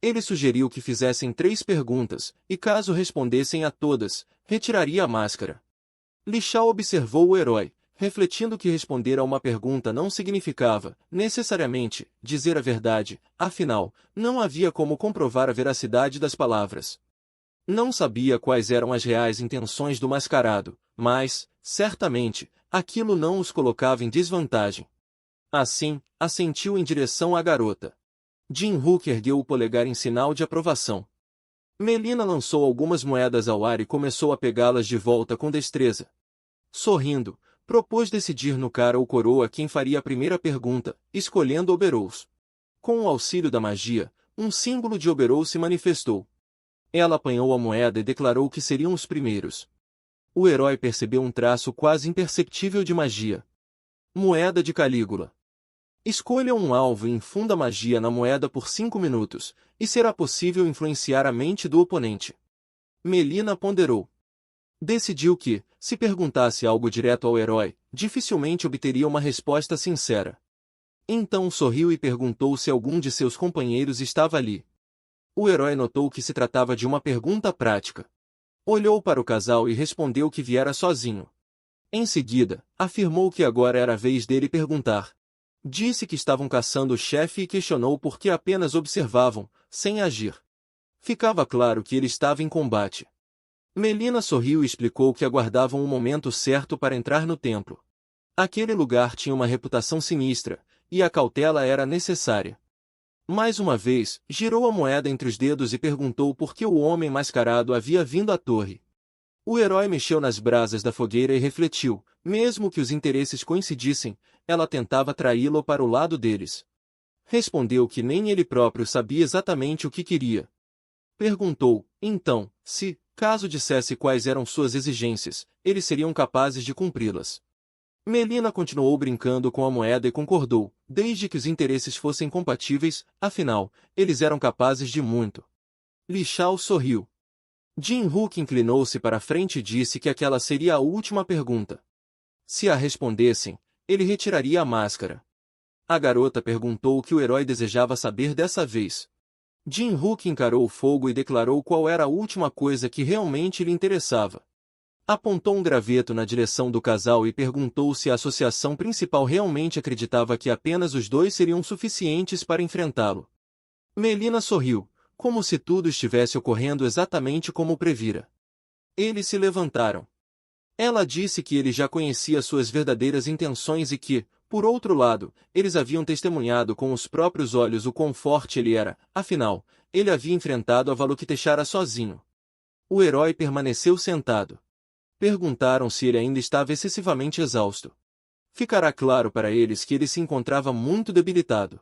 Ele sugeriu que fizessem 3 perguntas, e caso respondessem a todas, retiraria a máscara. Li Shao observou o herói, refletindo que responder a uma pergunta não significava, necessariamente, dizer a verdade, afinal, não havia como comprovar a veracidade das palavras. Não sabia quais eram as reais intenções do mascarado, mas, certamente, aquilo não os colocava em desvantagem. Assim, assentiu em direção à garota. Jin-Hook ergueu o polegar em sinal de aprovação. Melina lançou algumas moedas ao ar e começou a pegá-las de volta com destreza. Sorrindo, propôs decidir no cara ou coroa quem faria a primeira pergunta, escolhendo Oberous. Com o auxílio da magia, um símbolo de Oberous se manifestou. Ela apanhou a moeda e declarou que seriam os primeiros. O herói percebeu um traço quase imperceptível de magia. Moeda de Calígula. Escolha um alvo e infunda magia na moeda por 5 minutos, e será possível influenciar a mente do oponente. Melina ponderou. Decidiu que, se perguntasse algo direto ao herói, dificilmente obteria uma resposta sincera. Então sorriu e perguntou se algum de seus companheiros estava ali. O herói notou que se tratava de uma pergunta prática. Olhou para o casal e respondeu que viera sozinho. Em seguida, afirmou que agora era a vez dele perguntar. Disse que estavam caçando o chefe e questionou por que apenas observavam, sem agir. Ficava claro que ele estava em combate. Melina sorriu e explicou que aguardavam o momento certo para entrar no templo. Aquele lugar tinha uma reputação sinistra, e a cautela era necessária. Mais uma vez, girou a moeda entre os dedos e perguntou por que o homem mascarado havia vindo à torre. O herói mexeu nas brasas da fogueira e refletiu, mesmo que os interesses coincidissem, ela tentava atraí-lo para o lado deles. Respondeu que nem ele próprio sabia exatamente o que queria. Perguntou, então, se, caso dissesse quais eram suas exigências, eles seriam capazes de cumpri-las. Melina continuou brincando com a moeda e concordou, desde que os interesses fossem compatíveis, afinal, eles eram capazes de muito. Li Shao sorriu. Jin-Hook inclinou-se para a frente e disse que aquela seria a última pergunta. Se a respondessem, ele retiraria a máscara. A garota perguntou o que o herói desejava saber dessa vez. Jin-Hook encarou o fogo e declarou qual era a última coisa que realmente lhe interessava. Apontou um graveto na direção do casal e perguntou se a associação principal realmente acreditava que apenas os dois seriam suficientes para enfrentá-lo. Melina sorriu, como se tudo estivesse ocorrendo exatamente como previra. Eles se levantaram. Ela disse que ele já conhecia suas verdadeiras intenções e que, por outro lado, eles haviam testemunhado com os próprios olhos o quão forte ele era, afinal, ele havia enfrentado Avalokiteshvara sozinho. O herói permaneceu sentado. Perguntaram se ele ainda estava excessivamente exausto. Ficará claro para eles que ele se encontrava muito debilitado.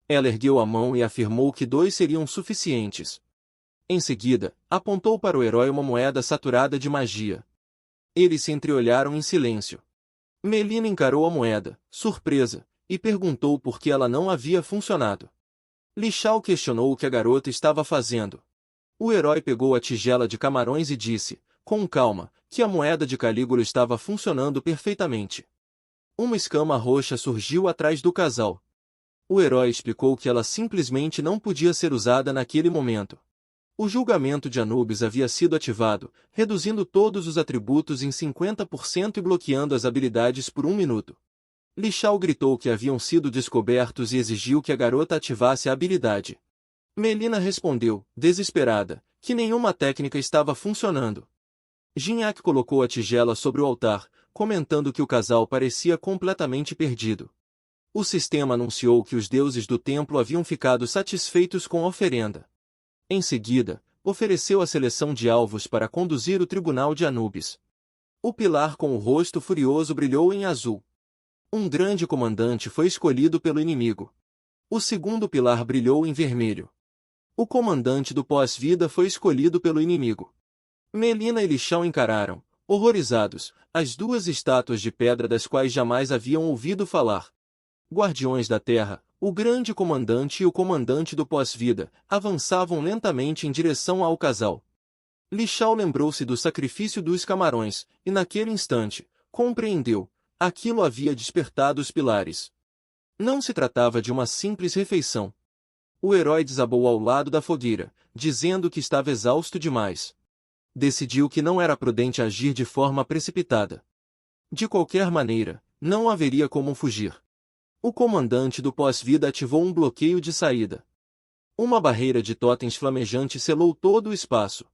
Ela ergueu a mão e afirmou que 2 seriam suficientes. Em seguida, apontou para o herói uma moeda saturada de magia. Eles se entreolharam em silêncio. Melina encarou a moeda, surpresa, e perguntou por que ela não havia funcionado. Li Shao questionou o que a garota estava fazendo. O herói pegou a tigela de camarões e disse, com calma, que a moeda de Calígula estava funcionando perfeitamente. Uma escama roxa surgiu atrás do casal. O herói explicou que ela simplesmente não podia ser usada naquele momento. O julgamento de Anubis havia sido ativado, reduzindo todos os atributos em 50% e bloqueando as habilidades por 1 minuto. Li Shao gritou que haviam sido descobertos e exigiu que a garota ativasse a habilidade. Melina respondeu, desesperada, que nenhuma técnica estava funcionando. Jinyak colocou a tigela sobre o altar, comentando que o casal parecia completamente perdido. O sistema anunciou que os deuses do templo haviam ficado satisfeitos com a oferenda. Em seguida, ofereceu a seleção de alvos para conduzir o tribunal de Anubis. O pilar com o rosto furioso brilhou em azul. Um grande comandante foi escolhido pelo inimigo. O segundo pilar brilhou em vermelho. O comandante do pós-vida foi escolhido pelo inimigo. Melina e Li Shao encararam, horrorizados, as 2 estátuas de pedra das quais jamais haviam ouvido falar. Guardiões da Terra, o grande comandante e o comandante do pós-vida, avançavam lentamente em direção ao casal. Li Shao lembrou-se do sacrifício dos camarões, e naquele instante, compreendeu, aquilo havia despertado os pilares. Não se tratava de uma simples refeição. O herói desabou ao lado da fogueira, dizendo que estava exausto demais. Decidiu que não era prudente agir de forma precipitada. De qualquer maneira, não haveria como fugir. O comandante do pós-vida ativou um bloqueio de saída. Uma barreira de totens flamejantes selou todo o espaço.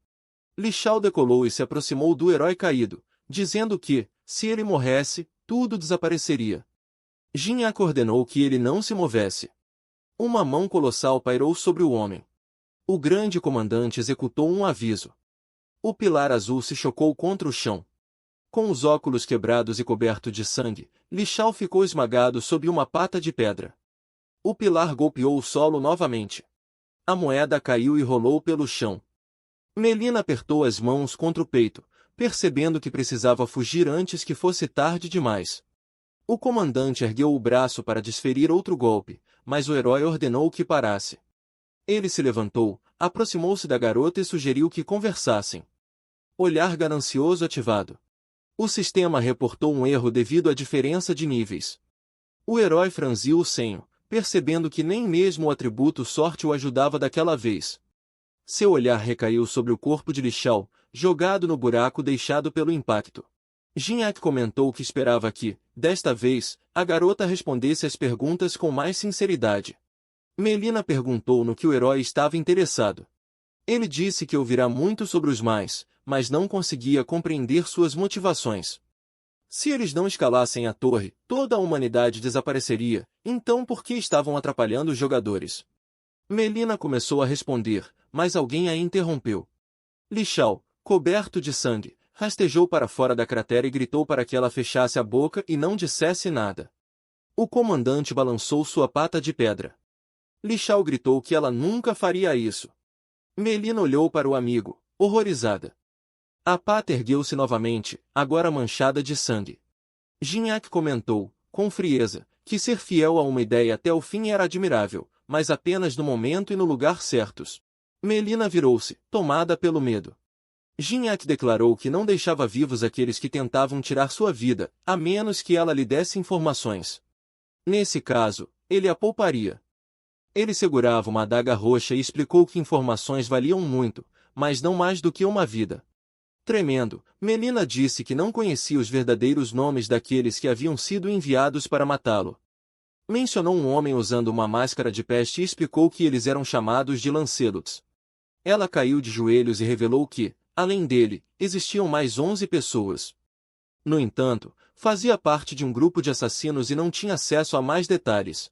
Li Shao decolou e se aproximou do herói caído, dizendo que, se ele morresse, tudo desapareceria. Jin Yak ordenou que ele não se movesse. Uma mão colossal pairou sobre o homem. O grande comandante executou um aviso. O pilar azul se chocou contra o chão. Com os óculos quebrados e coberto de sangue, Li Shao ficou esmagado sob uma pata de pedra. O pilar golpeou o solo novamente. A moeda caiu e rolou pelo chão. Melina apertou as mãos contra o peito, percebendo que precisava fugir antes que fosse tarde demais. O comandante ergueu o braço para desferir outro golpe, mas o herói ordenou que parasse. Ele se levantou, aproximou-se da garota e sugeriu que conversassem. Olhar ganancioso ativado. O sistema reportou um erro devido à diferença de níveis. O herói franziu o senho, percebendo que nem mesmo o atributo sorte o ajudava daquela vez. Seu olhar recaiu sobre o corpo de Li Shao, jogado no buraco deixado pelo impacto. Jin Yak comentou que esperava que, desta vez, a garota respondesse as perguntas com mais sinceridade. Melina perguntou no que o herói estava interessado. Ele disse que ouvirá muito sobre os mais, mas não conseguia compreender suas motivações. Se eles não escalassem a torre, toda a humanidade desapareceria, então por que estavam atrapalhando os jogadores? Melina começou a responder, mas alguém a interrompeu. Li Shao, coberto de sangue, rastejou para fora da cratera e gritou para que ela fechasse a boca e não dissesse nada. O comandante balançou sua pata de pedra. Li Shao gritou que ela nunca faria isso. Melina olhou para o amigo, horrorizada. A pata ergueu-se novamente, agora manchada de sangue. Jin Yak comentou, com frieza, que ser fiel a uma ideia até o fim era admirável, mas apenas no momento e no lugar certos. Melina virou-se, tomada pelo medo. Jin Yak declarou que não deixava vivos aqueles que tentavam tirar sua vida, a menos que ela lhe desse informações. Nesse caso, ele a pouparia. Ele segurava uma adaga roxa e explicou que informações valiam muito, mas não mais do que uma vida. Tremendo, Melina disse que não conhecia os verdadeiros nomes daqueles que haviam sido enviados para matá-lo. Mencionou um homem usando uma máscara de peste e explicou que eles eram chamados de Lancelots. Ela caiu de joelhos e revelou que, além dele, existiam mais 11 pessoas. No entanto, fazia parte de um grupo de assassinos e não tinha acesso a mais detalhes.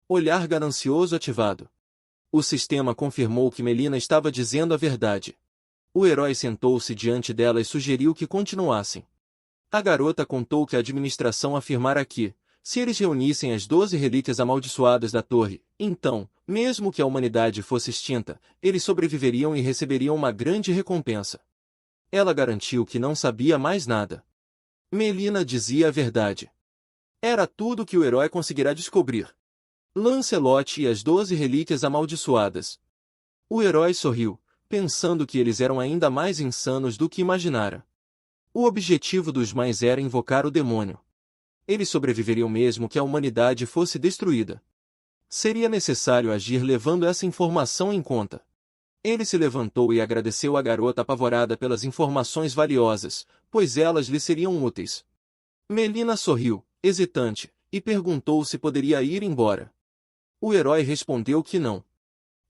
Olhar ganancioso ativado. O sistema confirmou que Melina estava dizendo a verdade. O herói sentou-se diante dela e sugeriu que continuassem. A garota contou que a administração afirmara que, se eles reunissem as 12 relíquias amaldiçoadas da torre, então, mesmo que a humanidade fosse extinta, eles sobreviveriam e receberiam uma grande recompensa. Ela garantiu que não sabia mais nada. Melina dizia a verdade. Era tudo que o herói conseguirá descobrir. Lancelot e as 12 relíquias amaldiçoadas. O herói sorriu, pensando que eles eram ainda mais insanos do que imaginara. O objetivo dos mais era invocar o demônio. Eles sobreviveriam mesmo que a humanidade fosse destruída. Seria necessário agir levando essa informação em conta. Ele se levantou e agradeceu à garota apavorada pelas informações valiosas, pois elas lhe seriam úteis. Melina sorriu, hesitante, e perguntou se poderia ir embora. O herói respondeu que não.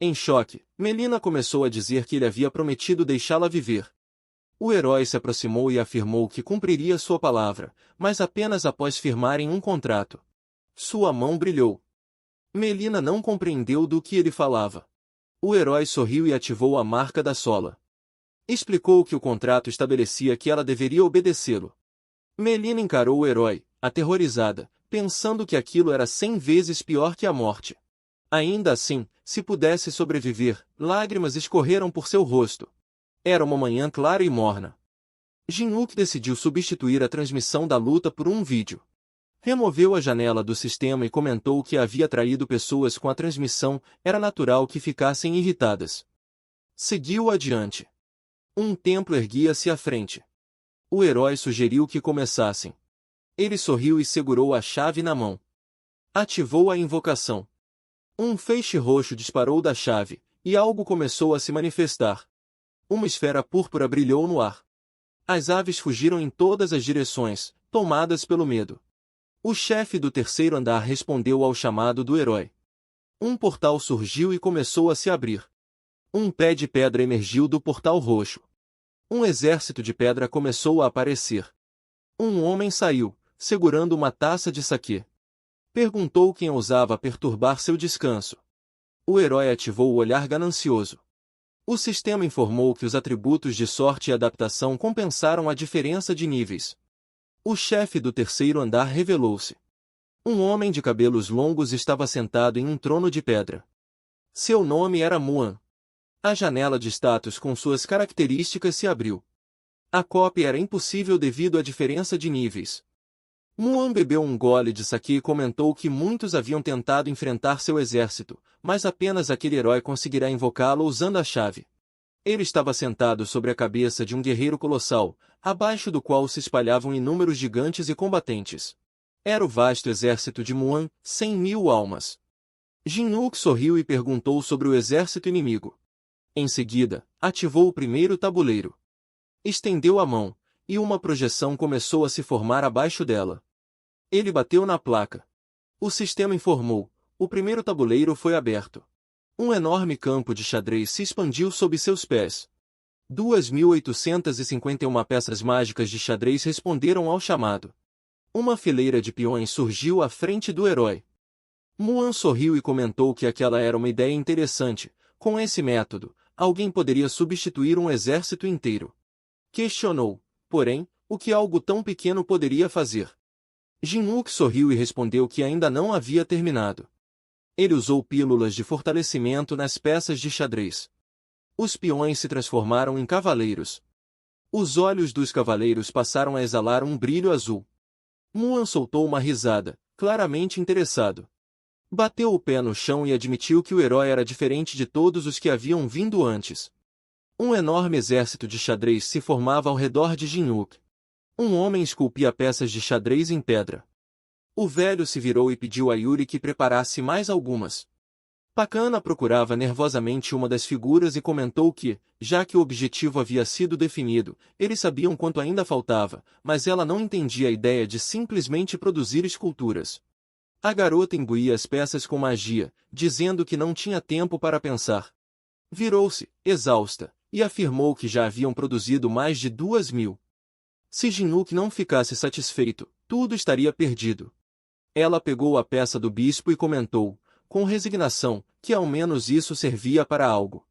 Em choque, Melina começou a dizer que ele havia prometido deixá-la viver. O herói se aproximou e afirmou que cumpriria sua palavra, mas apenas após firmarem um contrato. Sua mão brilhou. Melina não compreendeu do que ele falava. O herói sorriu e ativou a marca da sola. Explicou que o contrato estabelecia que ela deveria obedecê-lo. Melina encarou o herói, aterrorizada, pensando que aquilo era 100 vezes pior que a morte. Ainda assim, se pudesse sobreviver, lágrimas escorreram por seu rosto. Era uma manhã clara e morna. Jin-Wook decidiu substituir a transmissão da luta por um vídeo. Removeu a janela do sistema e comentou que havia atraído pessoas com a transmissão, era natural que ficassem irritadas. Seguiu adiante. Um templo erguia-se à frente. O herói sugeriu que começassem. Ele sorriu e segurou a chave na mão. Ativou a invocação. Um feixe roxo disparou da chave, e algo começou a se manifestar. Uma esfera púrpura brilhou no ar. As aves fugiram em todas as direções, tomadas pelo medo. O chefe do terceiro andar respondeu ao chamado do herói. Um portal surgiu e começou a se abrir. Um pé de pedra emergiu do portal roxo. Um exército de pedra começou a aparecer. Um homem saiu, segurando uma taça de saquê. Perguntou quem ousava perturbar seu descanso. O herói ativou o olhar ganancioso. O sistema informou que os atributos de sorte e adaptação compensaram a diferença de níveis. O chefe do terceiro andar revelou-se. Um homem de cabelos longos estava sentado em um trono de pedra. Seu nome era Muan. A janela de status com suas características se abriu. A cópia era impossível devido à diferença de níveis. Muan bebeu um gole de saquê e comentou que muitos haviam tentado enfrentar seu exército, mas apenas aquele herói conseguirá invocá-lo usando a chave. Ele estava sentado sobre a cabeça de um guerreiro colossal, abaixo do qual se espalhavam inúmeros gigantes e combatentes. Era o vasto exército de Muan, 100.000 almas. Jin-Wook sorriu e perguntou sobre o exército inimigo. Em seguida, ativou o primeiro tabuleiro. Estendeu a mão, e uma projeção começou a se formar abaixo dela. Ele bateu na placa. O sistema informou. O primeiro tabuleiro foi aberto. Um enorme campo de xadrez se expandiu sob seus pés. 2.851 peças mágicas de xadrez responderam ao chamado. Uma fileira de peões surgiu à frente do herói. Muan sorriu e comentou que aquela era uma ideia interessante. Com esse método, alguém poderia substituir um exército inteiro. Questionou, porém, o que algo tão pequeno poderia fazer. Jin-Wook sorriu e respondeu que ainda não havia terminado. Ele usou pílulas de fortalecimento nas peças de xadrez. Os peões se transformaram em cavaleiros. Os olhos dos cavaleiros passaram a exalar um brilho azul. Muan soltou uma risada, claramente interessado. Bateu o pé no chão e admitiu que o herói era diferente de todos os que haviam vindo antes. Um enorme exército de xadrez se formava ao redor de Jin-Wook. Um homem esculpia peças de xadrez em pedra. O velho se virou e pediu a Yuri que preparasse mais algumas. Pakana procurava nervosamente uma das figuras e comentou que, já que o objetivo havia sido definido, eles sabiam quanto ainda faltava, mas ela não entendia a ideia de simplesmente produzir esculturas. A garota imbuía as peças com magia, dizendo que não tinha tempo para pensar. Virou-se, exausta, e afirmou que já haviam produzido mais de 2.000. Se Jin-Wook não ficasse satisfeito, tudo estaria perdido. Ela pegou a peça do bispo e comentou, com resignação, que ao menos isso servia para algo.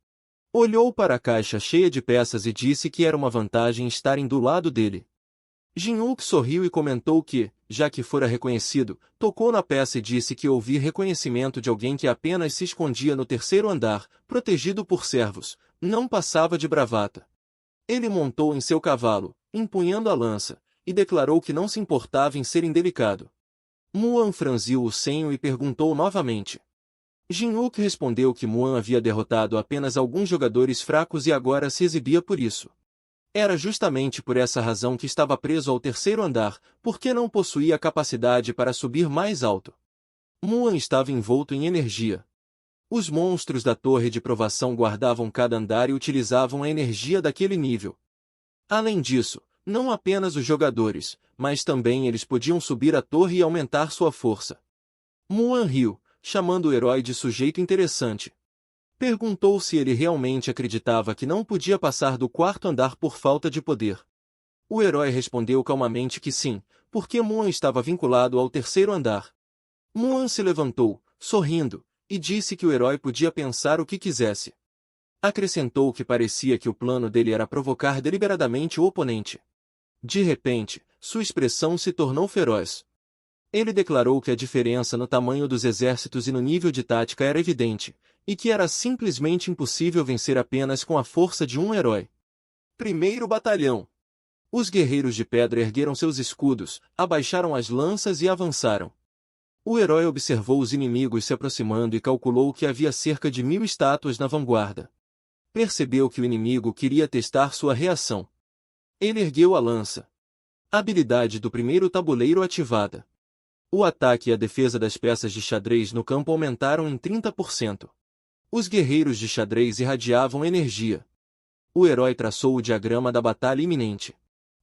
Olhou para a caixa cheia de peças e disse que era uma vantagem estarem do lado dele. Jin-Wook sorriu e comentou que, já que fora reconhecido, tocou na peça e disse que ouvia reconhecimento de alguém que apenas se escondia no terceiro andar, protegido por servos, não passava de bravata. Ele montou em seu cavalo, empunhando a lança, e declarou que não se importava em ser indelicado. Muan franziu o senho e perguntou novamente. Jin-Wook respondeu que Muan havia derrotado apenas alguns jogadores fracos e agora se exibia por isso. Era justamente por essa razão que estava preso ao terceiro andar, porque não possuía capacidade para subir mais alto. Muan estava envolto em energia. Os monstros da torre de provação guardavam cada andar e utilizavam a energia daquele nível. Além disso, não apenas os jogadores, mas também eles podiam subir a torre e aumentar sua força. Muan riu, chamando o herói de sujeito interessante. Perguntou se ele realmente acreditava que não podia passar do quarto andar por falta de poder. O herói respondeu calmamente que sim, porque Muan estava vinculado ao terceiro andar. Muan se levantou, sorrindo, e disse que o herói podia pensar o que quisesse. Acrescentou que parecia que o plano dele era provocar deliberadamente o oponente. De repente, sua expressão se tornou feroz. Ele declarou que a diferença no tamanho dos exércitos e no nível de tática era evidente, e que era simplesmente impossível vencer apenas com a força de um herói. Primeiro Batalhão. Os guerreiros de pedra ergueram seus escudos, abaixaram as lanças e avançaram. O herói observou os inimigos se aproximando e calculou que havia cerca de 1.000 estátuas na vanguarda. Percebeu que o inimigo queria testar sua reação. Ele ergueu a lança. Habilidade do primeiro tabuleiro ativada. O ataque e a defesa das peças de xadrez no campo aumentaram em 30%. Os guerreiros de xadrez irradiavam energia. O herói traçou o diagrama da batalha iminente.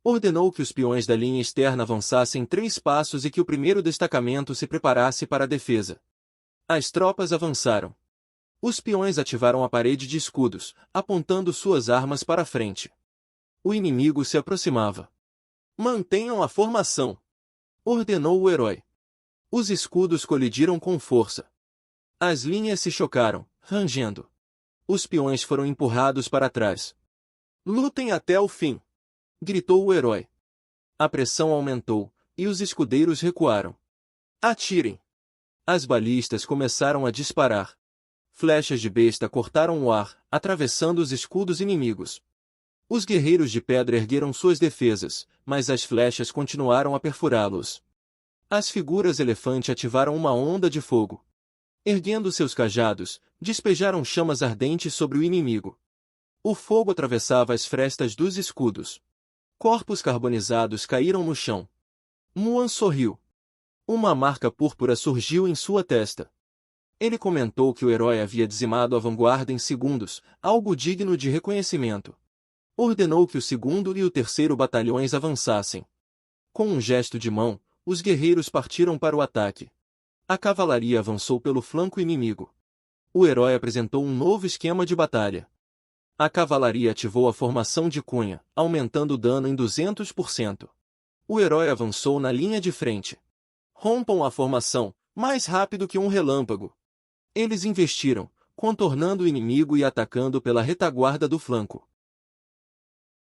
Ordenou que os peões da linha externa avançassem 3 passos e que o primeiro destacamento se preparasse para a defesa. As tropas avançaram. Os peões ativaram a parede de escudos, apontando suas armas para a frente. O inimigo se aproximava. Mantenham a formação, ordenou o herói. Os escudos colidiram com força. As linhas se chocaram, rangendo. Os peões foram empurrados para trás. Lutem até o fim, gritou o herói. A pressão aumentou, e os escudeiros recuaram. Atirem! As balistas começaram a disparar. Flechas de besta cortaram o ar, atravessando os escudos inimigos. Os guerreiros de pedra ergueram suas defesas, mas as flechas continuaram a perfurá-los. As figuras elefante ativaram uma onda de fogo. Erguendo seus cajados, despejaram chamas ardentes sobre o inimigo. O fogo atravessava as frestas dos escudos. Corpos carbonizados caíram no chão. Muan sorriu. Uma marca púrpura surgiu em sua testa. Ele comentou que o herói havia dizimado a vanguarda em segundos, algo digno de reconhecimento. Ordenou que o 2º e o 3º batalhões avançassem. Com um gesto de mão, os guerreiros partiram para o ataque. A cavalaria avançou pelo flanco inimigo. O herói apresentou um novo esquema de batalha. A cavalaria ativou a formação de cunha, aumentando o dano em 200%. O herói avançou na linha de frente. Rompam a formação, mais rápido que um relâmpago. Eles investiram, contornando o inimigo e atacando pela retaguarda do flanco.